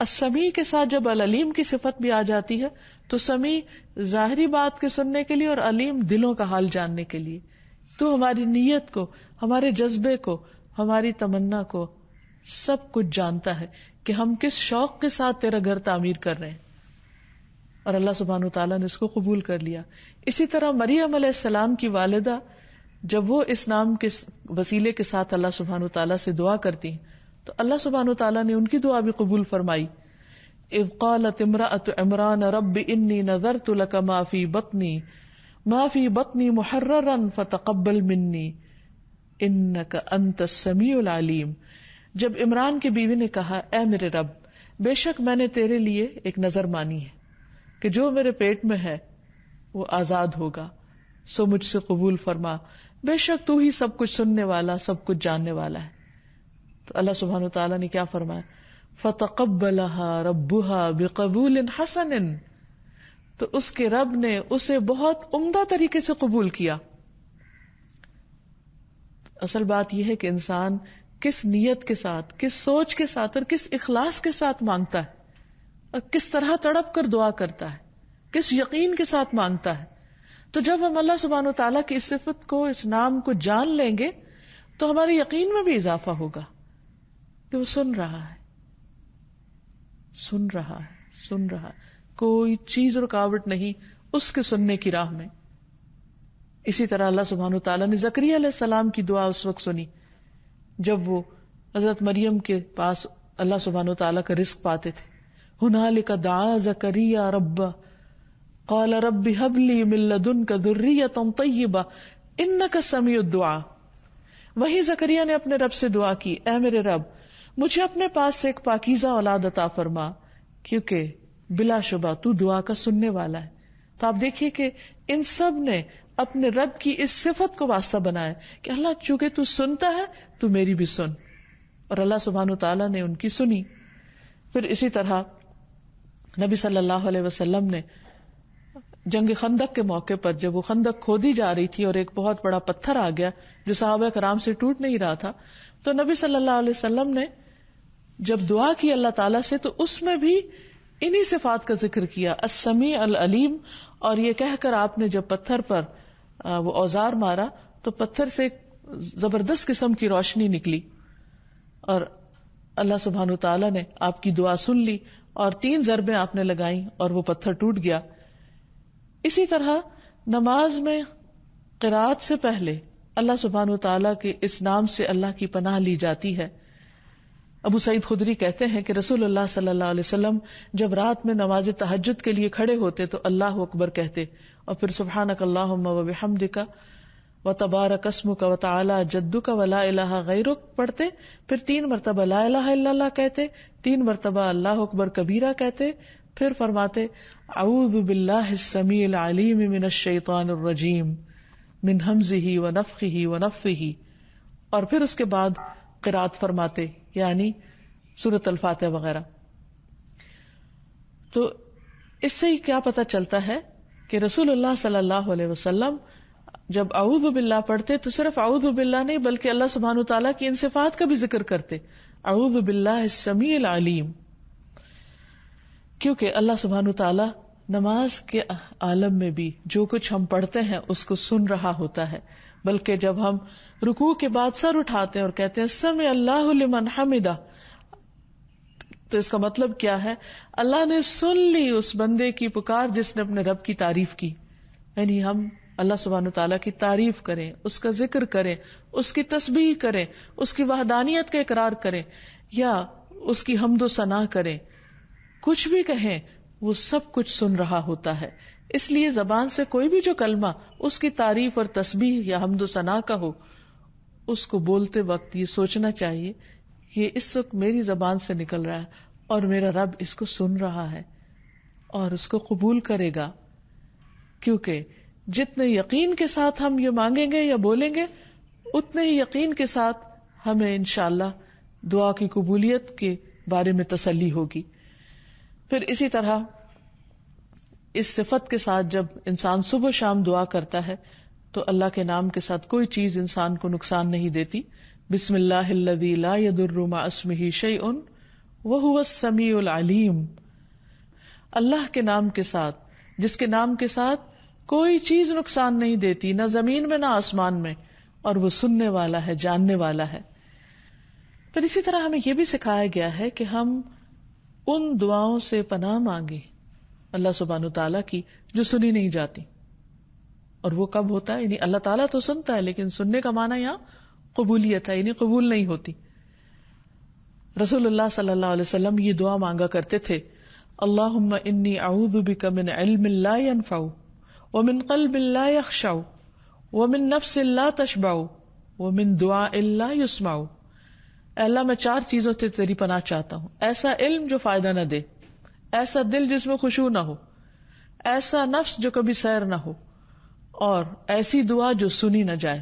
السمیع کے ساتھ جب العلیم کی صفت بھی آ جاتی ہے تو سمیع ظاہری بات کے سننے کے لیے اور علیم دلوں کا حال جاننے کے لیے. تو ہماری نیت کو، ہمارے جذبے کو، ہماری تمنا کو سب کچھ جانتا ہے کہ ہم کس شوق کے ساتھ تیرا گھر تعمیر کر رہے ہیں، اور اللہ سبحانہ تعالیٰ نے اس کو قبول کر لیا. اسی طرح مریم علیہ السلام کی والدہ جب وہ اس نام کے وسیلے کے ساتھ اللہ سبحانہ تعالیٰ سے دعا کرتی ہیں تو اللہ سبحانہ تعالیٰ نے ان کی دعا بھی قبول فرمائی. اذ قالت امرأة عمران رب انی نذرت لک ما فی بطنی محررا فتقبل منی انک انت السمیع العلیم. جب عمران کی بیوی نے کہا، اے میرے رب، بے شک میں نے تیرے لیے ایک نظر مانی ہے کہ جو میرے پیٹ میں ہے وہ آزاد ہوگا، سو مجھ سے قبول فرما، بے شک تو ہی سب کچھ سننے والا، سب کچھ جاننے والا ہے. تو اللہ سبحانہ تعالیٰ نے کیا فرمایا؟ فَتَقَبَّلَهَا رَبُّهَا بِقَبُولٍ حَسَنٍ، تو اس کے رب نے اسے بہت عمدہ طریقے سے قبول کیا. اصل بات یہ ہے کہ انسان کس نیت کے ساتھ، کس سوچ کے ساتھ اور کس اخلاص کے ساتھ مانگتا ہے، اور کس طرح تڑپ کر دعا کرتا ہے، کس یقین کے ساتھ مانگتا ہے. تو جب ہم اللہ سبحانہ وتعالیٰ کی اس صفت کو، اس نام کو جان لیں گے تو ہمارے یقین میں بھی اضافہ ہوگا کہ وہ سن رہا ہے، سن رہا ہے، سن رہا ہے، کوئی چیز رکاوٹ نہیں اس کے سننے کی راہ میں. اسی طرح اللہ سبحانہ تعالیٰ نے زکریا علیہ السلام کی دعا اس وقت سنی جب وہ حضرت مریم کے پاس اللہ سبحانہ تعالیٰ کا رزق پاتے تھے. ہنالک دعا زکریا ربہ، قال رب هب لي من لدنك ذرية طيبة انك سمیع الدعاء. وہی زکریا نے اپنے رب سے دعا کی, اے میرے رب مجھے اپنے پاس سے ایک پاکیزہ اولاد عطا فرما, کیونکہ بلا شبہ تو دعا کا سننے والا ہے. تو آپ دیکھیے کہ ان سب نے اپنے رب کی اس صفت کو واسطہ بنایا کہ اللہ چونکہ تو سنتا ہے تو میری بھی سن, اور اللہ سبحانہ وتعالیٰ نے ان کی سنی. پھر اسی طرح نبی صلی اللہ علیہ وسلم نے جنگ خندق کے موقع پر جب وہ خندق کھودی جا رہی تھی اور ایک بہت بڑا پتھر آ گیا جو صحابہ کرام سے ٹوٹ نہیں رہا تھا, تو نبی صلی اللہ علیہ وسلم نے جب دعا کی اللہ تعالیٰ سے تو اس میں بھی انہی صفات کا ذکر کیا, السمیع العلیم. اور یہ کہہ کر آپ نے جب پتھر پر وہ اوزار مارا تو پتھر سے ایک زبردست قسم کی روشنی نکلی, اور اللہ سبحانہ وتعالیٰ نے آپ کی دعا سن لی اور 3 ضربیں آپ نے لگائیں اور وہ پتھر ٹوٹ گیا. اسی طرح نماز میں قرات سے پہلے اللہ سبحانہ وتعالیٰ کے اس نام سے اللہ کی پناہ لی جاتی ہے. ابو سعید خدری کہتے ہیں کہ رسول اللہ صلی اللہ علیہ وسلم جب رات میں نماز تہجد کے لیے کھڑے ہوتے تو اللہ اکبر کہتے اور پھر سبحانک اللہم و بحمدک و تبارک اسمک و تعالی جدک و لا الہ غیرک پڑھتے, پھر 3 مرتبہ لا الہ الا اللہ کہتے, 3 مرتبہ اللہ اکبر کبیرہ کہتے, پھر فرماتے اعوذ باللہ السمیع العلیم من الشیطان الرجیم من ہمزہ و نفخہ و نفثہ, اور پھر اس کے بعد قرات فرماتے یعنی سورۃ الفاتحہ وغیرہ. تو اس سے ہی کیا پتہ چلتا ہے کہ رسول اللہ صلی اللہ علیہ وسلم جب اعوذ باللہ پڑھتے تو صرف اعوذ باللہ نہیں بلکہ اللہ سبحانہ وتعالیٰ کی ان صفات کا بھی ذکر کرتے, اعوذ باللہ السمیع العلیم, کیونکہ اللہ سبحانہ وتعالیٰ نماز کے عالم میں بھی جو کچھ ہم پڑھتے ہیں اس کو سن رہا ہوتا ہے. بلکہ جب ہم رکوع کے بعد سر اٹھاتے ہیں اور کہتے ہیں سمع اللہ لمن حمدہ, تو اس کا مطلب کیا ہے؟ اللہ نے سن لی اس بندے کی پکار جس نے اپنے رب کی تعریف کی. یعنی ہم اللہ سبحانہ تعالیٰ کی تعریف کریں, اس کا ذکر کریں, اس کی تسبیح کریں, اس کی وحدانیت کا اقرار کریں یا اس کی حمد و ثنا کریں, کچھ بھی کہیں, وہ سب کچھ سن رہا ہوتا ہے. اس لیے زبان سے کوئی بھی جو کلمہ اس کی تعریف اور تسبیح یا حمد و ثنا کا ہو, اس کو بولتے وقت یہ سوچنا چاہیے کہ اس وقت میری زبان سے نکل رہا ہے اور میرا رب اس کو سن رہا ہے اور اس کو قبول کرے گا. کیونکہ جتنے یقین کے ساتھ ہم یہ مانگیں گے یا بولیں گے اتنے ہی یقین کے ساتھ ہمیں انشاءاللہ دعا کی قبولیت کے بارے میں تسلی ہوگی. پھر اسی طرح اس صفت کے ساتھ جب انسان صبح شام دعا کرتا ہے تو اللہ کے نام کے ساتھ کوئی چیز انسان کو نقصان نہیں دیتی. بسم اللہ الذی لا یضر مع اسمہ شیء وہو السمیع العلیم, اللہ کے نام کے ساتھ جس کے نام کے ساتھ کوئی چیز نقصان نہیں دیتی, نہ زمین میں نہ آسمان میں, اور وہ سننے والا ہے, جاننے والا ہے. پھر اسی طرح ہمیں یہ بھی سکھایا گیا ہے کہ ہم ان دعاؤں سے پناہ مانگے اللہ سبحانہ تعالیٰ کی جو سنی نہیں جاتی. اور وہ کب ہوتا ہے؟ یعنی اللہ تعالیٰ تو سنتا ہے لیکن سننے کا معنی یہاں قبولیت ہے, یعنی قبول نہیں ہوتی. رسول اللہ صلی اللہ علیہ وسلم یہ دعا مانگا کرتے تھے, اللہم انی اعوذ بک من علم لا ینفع ومن قلب لا یخشع ومن نفس لا تشبع ومن دعاء لا یسمع. اے اللہ میں 4 چیزوں سے تیری پناہ چاہتا ہوں, ایسا علم جو فائدہ نہ دے, ایسا دل جس میں خشوع نہ ہو, ایسا نفس جو کبھی سیر نہ ہو, اور ایسی دعا جو سنی نہ جائے.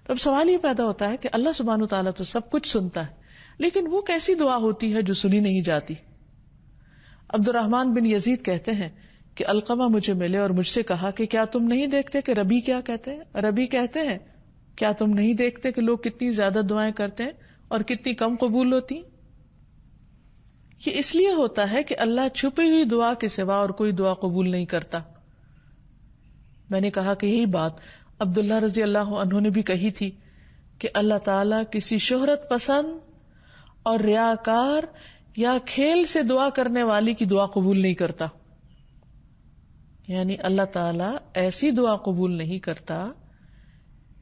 تو اب سوال یہ پیدا ہوتا ہے کہ اللہ سبحانہ وتعالیٰ تو سب کچھ سنتا ہے, لیکن وہ کیسی دعا ہوتی ہے جو سنی نہیں جاتی؟ عبد الرحمن بن یزید کہتے ہیں کہ علقمہ مجھے ملے اور مجھ سے کہا کہ کیا تم نہیں دیکھتے کہ ربی کیا کہتے ہیں؟ ربی کہتے ہیں کیا تم نہیں دیکھتے کہ لوگ کتنی زیادہ دعائیں کرتے ہیں اور کتنی کم قبول ہوتی؟ یہ اس لیے ہوتا ہے کہ اللہ چھپی ہوئی دعا کے سوا اور کوئی دعا قبول نہیں کرتا. میں نے کہا کہ یہی بات عبداللہ رضی اللہ عنہ نے بھی کہی تھی کہ اللہ تعالیٰ کسی شہرت پسند اور ریاکار یا کھیل سے دعا کرنے والی کی دعا قبول نہیں کرتا. یعنی اللہ تعالیٰ ایسی دعا قبول نہیں کرتا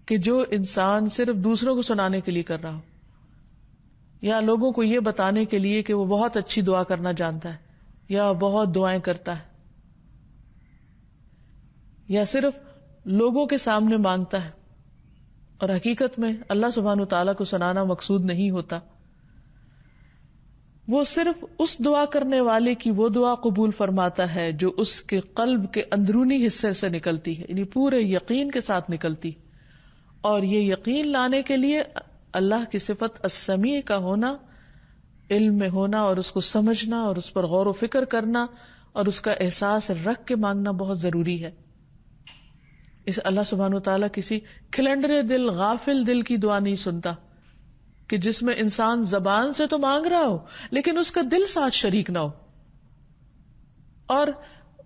کہ جو انسان صرف دوسروں کو سنانے کے لیے کر رہا ہو یا لوگوں کو یہ بتانے کے لیے کہ وہ بہت اچھی دعا کرنا جانتا ہے یا بہت دعائیں کرتا ہے. یا صرف لوگوں کے سامنے مانگتا ہے اور حقیقت میں اللہ سبحانہ وتعالیٰ کو سنانا مقصود نہیں ہوتا. وہ صرف اس دعا کرنے والے کی وہ دعا قبول فرماتا ہے جو اس کے قلب کے اندرونی حصے سے نکلتی ہے، یعنی پورے یقین کے ساتھ نکلتی. اور یہ یقین لانے کے لیے اللہ کی صفت السمیع کا ہونا، علم میں ہونا اور اس کو سمجھنا اور اس پر غور و فکر کرنا اور اس کا احساس رکھ کے مانگنا بہت ضروری ہے. اس اللہ سبحانہ وتعالیٰ کسی کھلنڈرے دل، غافل دل کی دعا نہیں سنتا کہ جس میں انسان زبان سے تو مانگ رہا ہو لیکن اس کا دل ساتھ شریک نہ ہو اور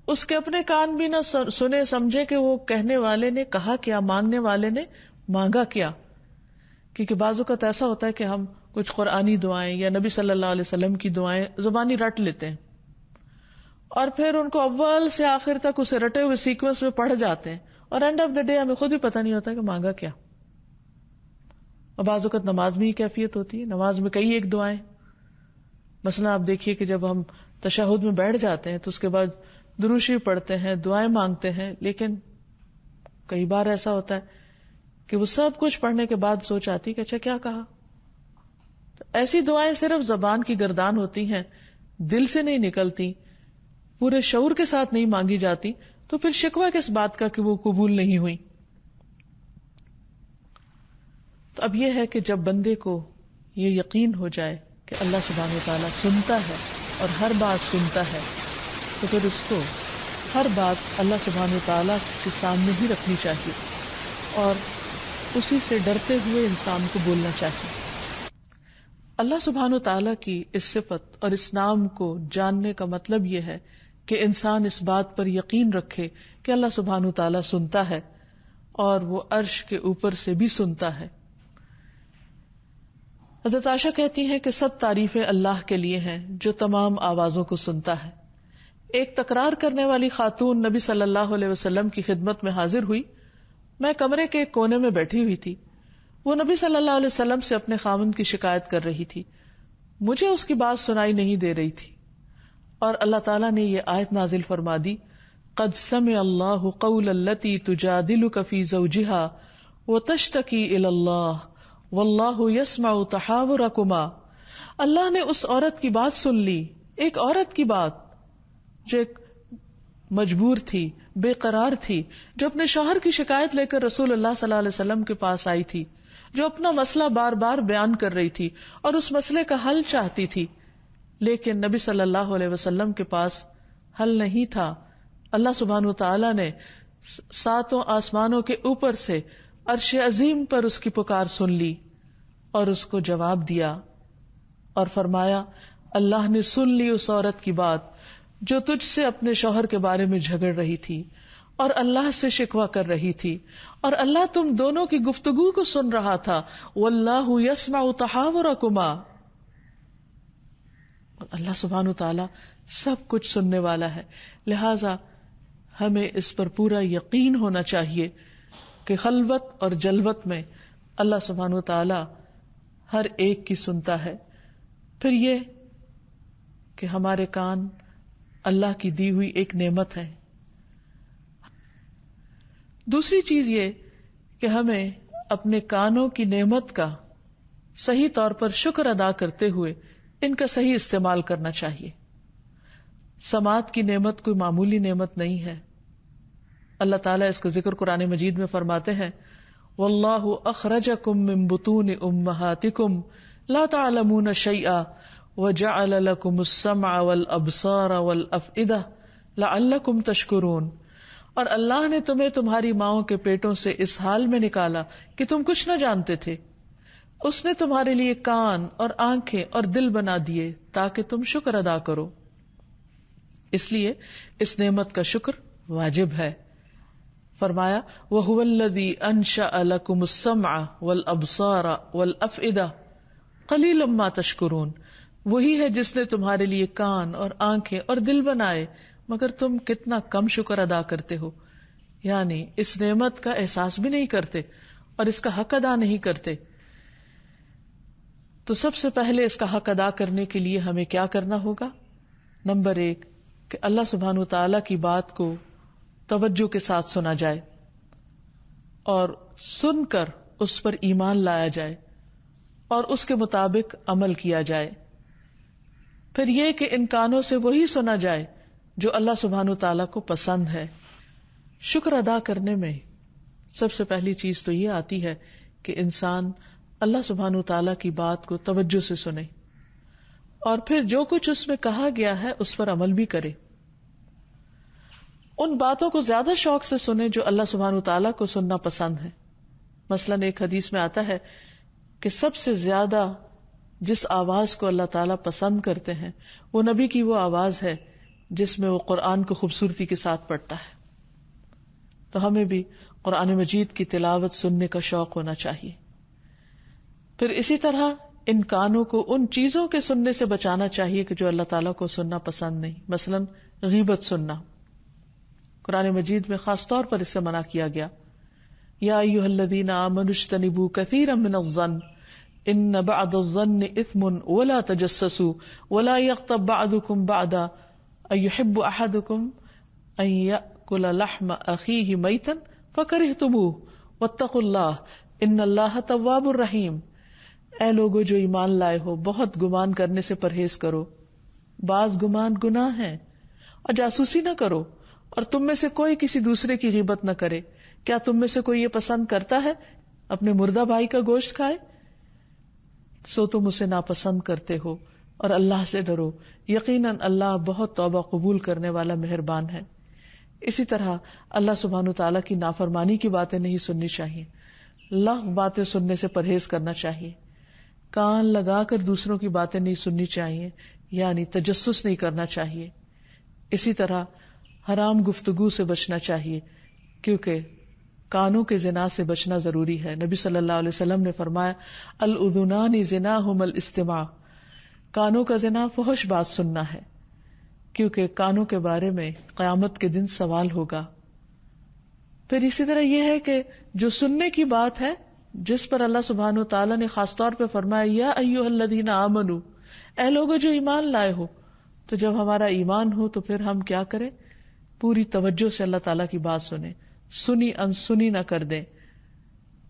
اس کے اپنے کان بھی نہ سنے سمجھے کہ وہ کہنے والے نے کہا کیا، مانگنے والے نے مانگا کیا. کیونکہ بعض اوقات ایسا ہوتا ہے کہ ہم کچھ قرآنی دعائیں یا نبی صلی اللہ علیہ وسلم کی دعائیں زبانی رٹ لیتے ہیں اور پھر ان کو اول سے آخر تک اسے رٹے ہوئے سیکوینس میں پڑھ جاتے ہیں اور اینڈ آف دا ڈے ہمیں خود ہی پتہ نہیں ہوتا کہ مانگا کیا. اور بعض اوقات نماز میں ہی کیفیت ہوتی ہے. نماز میں کئی ایک دعائیں، مثلا آپ دیکھیے کہ جب ہم تشہد میں بیٹھ جاتے ہیں تو اس کے بعد درود شریف پڑھتے ہیں، دعائیں مانگتے ہیں، لیکن کئی بار ایسا ہوتا ہے کہ وہ سب کچھ پڑھنے کے بعد سوچ آتی کہ اچھا کیا کہا. تو ایسی دعائیں صرف زبان کی گردان ہوتی ہیں، دل سے نہیں نکلتی، پورے شعور کے ساتھ نہیں مانگی جاتی، تو پھر شکوہ کس بات کا کہ وہ قبول نہیں ہوئی. تو اب یہ ہے کہ جب بندے کو یہ یقین ہو جائے کہ اللہ سبحانہ وتعالیٰ سنتا ہے اور ہر بات سنتا ہے، تو پھر اس کو ہر بات اللہ سبحانہ وتعالیٰ کے سامنے ہی رکھنی چاہیے اور اسی سے ڈرتے ہوئے انسان کو بولنا چاہیے. اللہ سبحانہ وتعالیٰ کی اس صفت اور اس نام کو جاننے کا مطلب یہ ہے کہ انسان اس بات پر یقین رکھے کہ اللہ سبحانہ وتعالیٰ سنتا ہے اور وہ عرش کے اوپر سے بھی سنتا ہے. حضرت عائشہ کہتی ہیں کہ سب تعریفیں اللہ کے لیے ہیں جو تمام آوازوں کو سنتا ہے. ایک تکرار کرنے والی خاتون نبی صلی اللہ علیہ وسلم کی خدمت میں حاضر ہوئی. میں کمرے کے ایک کونے میں بیٹھی ہوئی تھی. وہ نبی صلی اللہ علیہ وسلم سے اپنے خاوند کی شکایت کر رہی تھی. مجھے اس کی بات سنائی نہیں دے رہی تھی اور اللہ تعالیٰ نے یہ آیت نازل فرما دی، قد سمع اللہ قول التی تجادلک فی زوجہا وتشتکی الی اللہ واللہ یسمع تحاورکما. اللہ نے اس عورت کی بات سن لی، ایک عورت کی بات جو ایک مجبور تھی، بے قرار تھی، جو اپنے شوہر کی شکایت لے کر رسول اللہ صلی اللہ علیہ وسلم کے پاس آئی تھی، جو اپنا مسئلہ بار بار بیان کر رہی تھی اور اس مسئلے کا حل چاہتی تھی، لیکن نبی صلی اللہ علیہ وسلم کے پاس حل نہیں تھا. اللہ سبحانہ وتعالیٰ نے ساتوں آسمانوں کے اوپر سے عرش عظیم پر اس کی پکار سن لی اور اس کو جواب دیا اور فرمایا، اللہ نے سن لی اس عورت کی بات جو تجھ سے اپنے شوہر کے بارے میں جھگڑ رہی تھی اور اللہ سے شکوہ کر رہی تھی، اور اللہ تم دونوں کی گفتگو کو سن رہا تھا. واللہ یسمع تحاورکما، اللہ سبحانہ تعالیٰ سب کچھ سننے والا ہے. لہذا ہمیں اس پر پورا یقین ہونا چاہیے کہ خلوت اور جلوت میں اللہ سبحانہ تعالیٰ ہر ایک کی سنتا ہے. پھر یہ کہ ہمارے کان اللہ کی دی ہوئی ایک نعمت ہے. دوسری چیز یہ کہ ہمیں اپنے کانوں کی نعمت کا صحیح طور پر شکر ادا کرتے ہوئے ان کا صحیح استعمال کرنا چاہیے. سماعت کی نعمت کوئی معمولی نعمت نہیں ہے. اللہ تعالیٰ اس کا ذکر قرآن مجید میں فرماتے ہیں، واللہ اخرجکم من بطون امہاتکم لا تعلمون شیئا وجعل لکم السمع والابصار والافئدہ لعلکم تشکرون. اور اللہ نے تمہیں تمہاری ماؤں کے پیٹوں سے اس حال میں نکالا کہ تم کچھ نہ جانتے تھے. اس نے تمہارے لیے کان اور آنکھیں اور دل بنا دیے تاکہ تم شکر ادا کرو. اس لیے اس نعمت کا شکر واجب ہے. فرمایا وَهُوَ الَّذِي أَنشَأَ لَكُمُ السَّمْعَ وَالْأَبْصَارَ وَالْأَفْئِدَةَ قَلِيلًا مَا تَشْكُرُونَ. وہی ہے جس نے تمہارے لیے کان اور آنکھیں اور دل بنائے مگر تم کتنا کم شکر ادا کرتے ہو. یعنی اس نعمت کا احساس بھی نہیں کرتے اور اس کا حق ادا نہیں کرتے. تو سب سے پہلے اس کا حق ادا کرنے کے لیے ہمیں کیا کرنا ہوگا؟ نمبر 1 کہ اللہ سبحانہ تعالیٰ کی بات کو توجہ کے ساتھ سنا جائے اور سن کر اس پر ایمان لایا جائے اور اس کے مطابق عمل کیا جائے. پھر یہ کہ ان کانوں سے وہی سنا جائے جو اللہ سبحانہ تعالیٰ کو پسند ہے. شکر ادا کرنے میں سب سے پہلی چیز تو یہ آتی ہے کہ انسان اللہ سبحانہ تعالیٰ کی بات کو توجہ سے سنے اور پھر جو کچھ اس میں کہا گیا ہے اس پر عمل بھی کرے. ان باتوں کو زیادہ شوق سے سنے جو اللہ سبحانہ تعالیٰ کو سننا پسند ہے. مثلاً ایک حدیث میں آتا ہے کہ سب سے زیادہ جس آواز کو اللہ تعالیٰ پسند کرتے ہیں وہ نبی کی وہ آواز ہے جس میں وہ قرآن کو خوبصورتی کے ساتھ پڑھتا ہے. تو ہمیں بھی قرآن مجید کی تلاوت سننے کا شوق ہونا چاہیے. پھر اسی طرح ان کانوں کو ان چیزوں کے سننے سے بچانا چاہیے کہ جو اللہ تعالیٰ کو سننا پسند نہیں. مثلاً غیبت سننا قرآن مجید میں خاص طور پر اس سے منع کیا گیا. یا ایھا الذین آمنوا اجتنبوا کثیرا من الظن ان بعض الظن اثم ولا تجسسوا ولا یغتب بعضکم بعضا ایحب احدکم ان یأکل لحم اخیہ میتا فکرہتموہ واتقوا اللہ ان اللہ تواب الرحیم. اے لوگو جو ایمان لائے ہو بہت گمان کرنے سے پرہیز کرو. بعض گمان گناہ ہیں. اور جاسوسی نہ کرو اور تم میں سے کوئی کسی دوسرے کی غیبت نہ کرے. کیا تم میں سے کوئی یہ پسند کرتا ہے اپنے مردہ بھائی کا گوشت کھائے؟ سو تم اسے ناپسند کرتے ہو اور اللہ سے ڈرو. یقیناً اللہ بہت توبہ قبول کرنے والا مہربان ہے. اسی طرح اللہ سبحانہ تعالیٰ کی نافرمانی کی باتیں نہیں سننی چاہیے. لغو باتیں سننے سے پرہیز کرنا چاہیے. کان لگا کر دوسروں کی باتیں نہیں سننی چاہیے، یعنی تجسس نہیں کرنا چاہیے. اسی طرح حرام گفتگو سے بچنا چاہیے کیونکہ کانوں کے زنا سے بچنا ضروری ہے. نبی صلی اللہ علیہ وسلم نے فرمایا الاذنان زناہم الاستماع. کانوں کا زنا فحش بات سننا ہے کیونکہ کانوں کے بارے میں قیامت کے دن سوال ہوگا. پھر اسی طرح یہ ہے کہ جو سننے کی بات ہے جس پر اللہ سبحانہ تعالیٰ نے خاص طور پہ فرمایا یا ایھا الذین آمنوا، اے لوگو جو ایمان لائے ہو. تو جب ہمارا ایمان ہو تو پھر ہم کیا کریں؟ پوری توجہ سے اللہ تعالیٰ کی بات سنیں، سنی انسنی نہ کر دیں.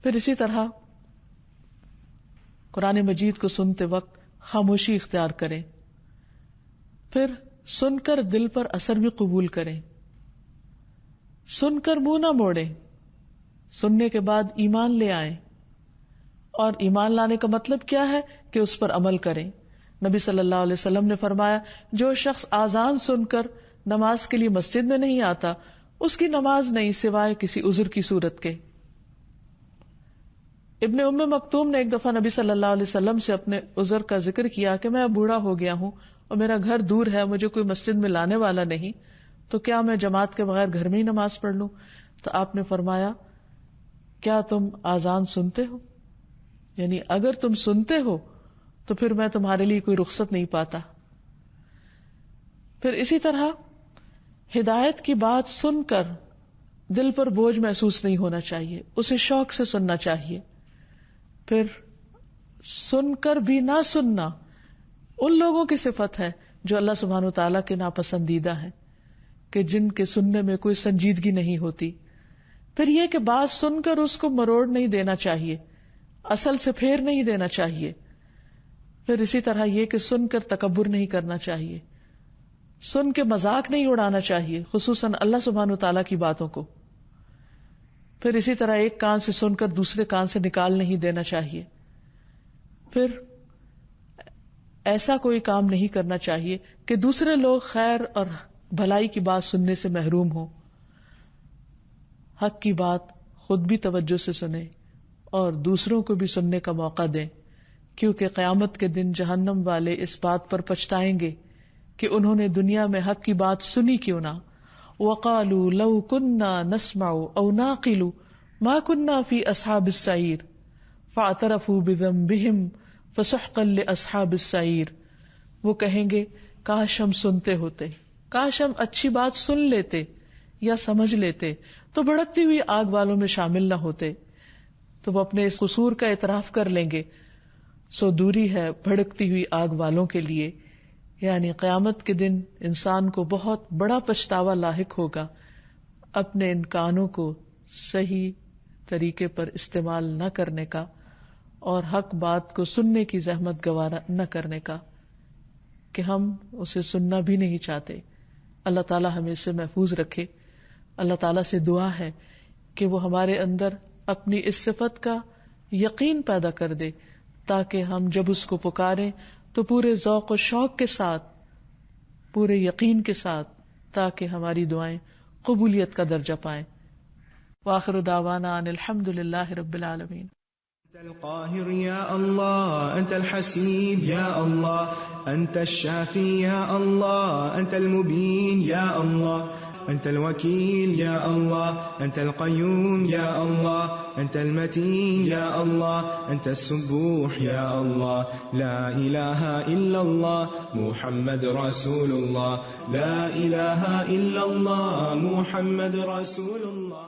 پھر اسی طرح قرآن مجید کو سنتے وقت خاموشی اختیار کریں. پھر سن کر دل پر اثر بھی قبول کریں. سن کر منہ نہ موڑیں. سننے کے بعد ایمان لے آئیں. اور ایمان لانے کا مطلب کیا ہے کہ اس پر عمل کریں. نبی صلی اللہ علیہ وسلم نے فرمایا جو شخص آذان سن کر نماز کے لیے مسجد میں نہیں آتا اس کی نماز نہیں سوائے کسی عذر کی صورت کے. ابن ام مکتوم نے ایک دفعہ نبی صلی اللہ علیہ وسلم سے اپنے عذر کا ذکر کیا کہ میں اب بوڑھا ہو گیا ہوں اور میرا گھر دور ہے، مجھے کوئی مسجد میں لانے والا نہیں، تو کیا میں جماعت کے بغیر گھر میں ہی نماز پڑھ لوں؟ تو آپ نے فرمایا کیا تم آذان سنتے ہو؟ یعنی اگر تم سنتے ہو تو پھر میں تمہارے لیے کوئی رخصت نہیں پاتا. پھر اسی طرح ہدایت کی بات سن کر دل پر بوجھ محسوس نہیں ہونا چاہیے، اسے شوق سے سننا چاہیے. پھر سن کر بھی نہ سننا ان لوگوں کی صفت ہے جو اللہ سبحانہ تعالیٰ کے ناپسندیدہ ہیں، کہ جن کے سننے میں کوئی سنجیدگی نہیں ہوتی. پھر یہ کہ بات سن کر اس کو مروڑ نہیں دینا چاہیے، اصل سے پھیر نہیں دینا چاہیے. پھر اسی طرح یہ کہ سن کر تکبر نہیں کرنا چاہیے، سن کے مذاق نہیں اڑانا چاہیے، خصوصاً اللہ سبحانہ تعالیٰ کی باتوں کو. پھر اسی طرح ایک کان سے سن کر دوسرے کان سے نکال نہیں دینا چاہیے. پھر ایسا کوئی کام نہیں کرنا چاہیے کہ دوسرے لوگ خیر اور بھلائی کی بات سننے سے محروم ہوں. حق کی بات خود بھی توجہ سے سنیں اور دوسروں کو بھی سننے کا موقع دیں، کیونکہ قیامت کے دن جہنم والے اس بات پر پچھتائیں گے کہ انہوں نے دنیا میں حق کی بات سنی کیوں نہ. وَقَالُوا لَوْ كُنَّا نَسْمَعُ أَوْ نَعْقِلُ مَا كُنَّا فِي أَصْحَابِ السَّعِيرِ فَاعْتَرَفُوا بِذَنبِهِمْ فَسُحْقًا لِأَصْحَابِ السَّعِيرِ. وہ کہیں گے کاش ہم سنتے ہوتے، کاش ہم اچھی بات سن لیتے یا سمجھ لیتے تو بھڑکتی ہوئی آگ والوں میں شامل نہ ہوتے. تو وہ اپنے اس قصور کا اعتراف کر لیں گے. سو دوری ہے بھڑکتی ہوئی آگ والوں کے لیے، یعنی قیامت کے دن انسان کو بہت بڑا پچھتاوا لاحق ہوگا اپنے ان کانوں کو صحیح طریقے پر استعمال نہ کرنے کا اور حق بات کو سننے کی زحمت گوارا نہ کرنے کا کہ ہم اسے سننا بھی نہیں چاہتے. اللہ تعالی ہمیں اس سے محفوظ رکھے. اللہ تعالیٰ سے دعا ہے کہ وہ ہمارے اندر اپنی اس صفت کا یقین پیدا کر دے تاکہ ہم جب اس کو پکاریں تو پورے ذوق و شوق کے ساتھ، پورے یقین کے ساتھ، تاکہ ہماری دعائیں قبولیت کا درجہ پائیں. وآخر دعوانا ان الحمد للہ رب العالمین. أنت القاهر يا الله، أنت الحسيب يا الله، أنت الشافي يا الله، أنت المبين يا الله، أنت الوكيل يا الله، أنت القيوم يا الله، أنت المتين يا الله، أنت السبوح يا الله. لا إله إلا الله محمد رسول الله، لا إله إلا الله محمد رسول الله.